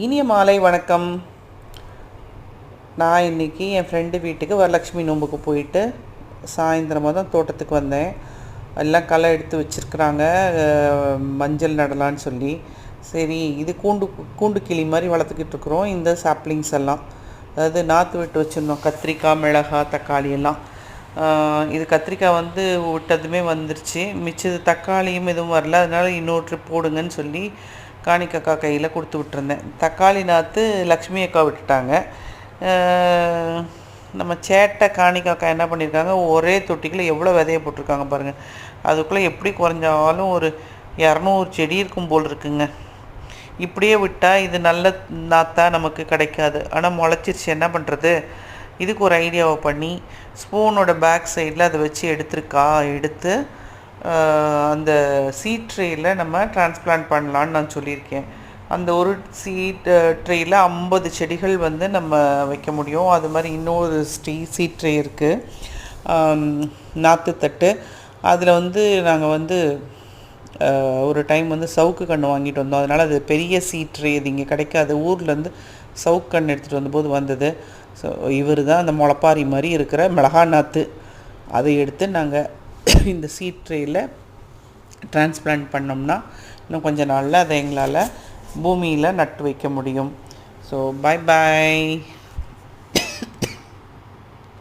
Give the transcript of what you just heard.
இனிய மாலை வணக்கம். நான் இன்றைக்கி என் ஃப்ரெண்டு வீட்டுக்கு வரலட்சுமி நோம்புக்கு போயிட்டு சாயந்தரமாக தான் தோட்டத்துக்கு வந்தேன். எல்லாம் களை எடுத்து வச்சுருக்குறாங்க, மஞ்சள் நடலான்னு சொல்லி. சரி, இது கூண்டு கிளி மாதிரி வளர்த்துக்கிட்டு இருக்கிறோம். இந்த சாப்ளிங்ஸ் எல்லாம், அதாவது நாற்று விட்டு வச்சுருந்தோம். கத்திரிக்காய், மிளகாய், தக்காளி எல்லாம். இது கத்திரிக்காய் விட்டதுமே வந்துருச்சு. மிச்சது தக்காளியும் எதுவும் வரல. அதனால் இன்னொரு ட்ரிப் போடுங்கன்னு சொல்லி காணிக்கக்கா கையில் கொடுத்து விட்டுருந்தேன். தக்காளி நாற்று லக்ஷ்மி அக்கா விட்டுட்டாங்க. நம்ம சேட்டை காணிக்கக்கா என்ன பண்ணியிருக்காங்க, ஒரே தொட்டிக்குள்ளே எவ்வளோ விதைய போட்டிருக்காங்க பாருங்கள். அதுக்குள்ளே எப்படி குறைஞ்சாலும் ஒரு 200 செடி இருக்கும் போல் இருக்குங்க. இப்படியே விட்டால் இது நல்ல நாற்றா நமக்கு கிடைக்காது. ஆனால் முளைச்சிருச்சு, என்ன பண்ணுறது? இதுக்கு ஒரு ஐடியாவை பண்ணி ஸ்பூனோட பேக் சைடில் அதை வச்சு எடுத்து அந்த சீட் ட்ரேயில் நம்ம டிரான்ஸ்பிளான்ட் பண்ணலான்னு நான் சொல்லியிருக்கேன். அந்த ஒரு சீட் ட்ரேயில் 50 செடிகள் நம்ம வைக்க முடியும். அது மாதிரி இன்னொரு சீட் ட்ரே இருக்குது, நாற்றுத்தட்டு. அதில் நாங்கள் ஒரு டைம் சவுக்கு கன்று வாங்கிட்டு வந்தோம். அதனால் அது பெரிய சீட் ட்ரே, இது இங்கே கிடைக்காது. ஊர்லேருந்து சவுக்கு கன்று எடுத்துகிட்டு வந்தபோது வந்தது. ஸோ இவர் தான் அந்த முளப்பாரி மாதிரி இருக்கிற மிளகா நாற்று. அதை எடுத்து நாங்கள் இந்த சீட் ட்ரேயில் டிரான்ஸ்பிளான்ட் பண்ணோம்னா இன்னும் கொஞ்சம் நாளில் அதை எங்களால் பூமியில் நட்டு வைக்க முடியும். So bye bye.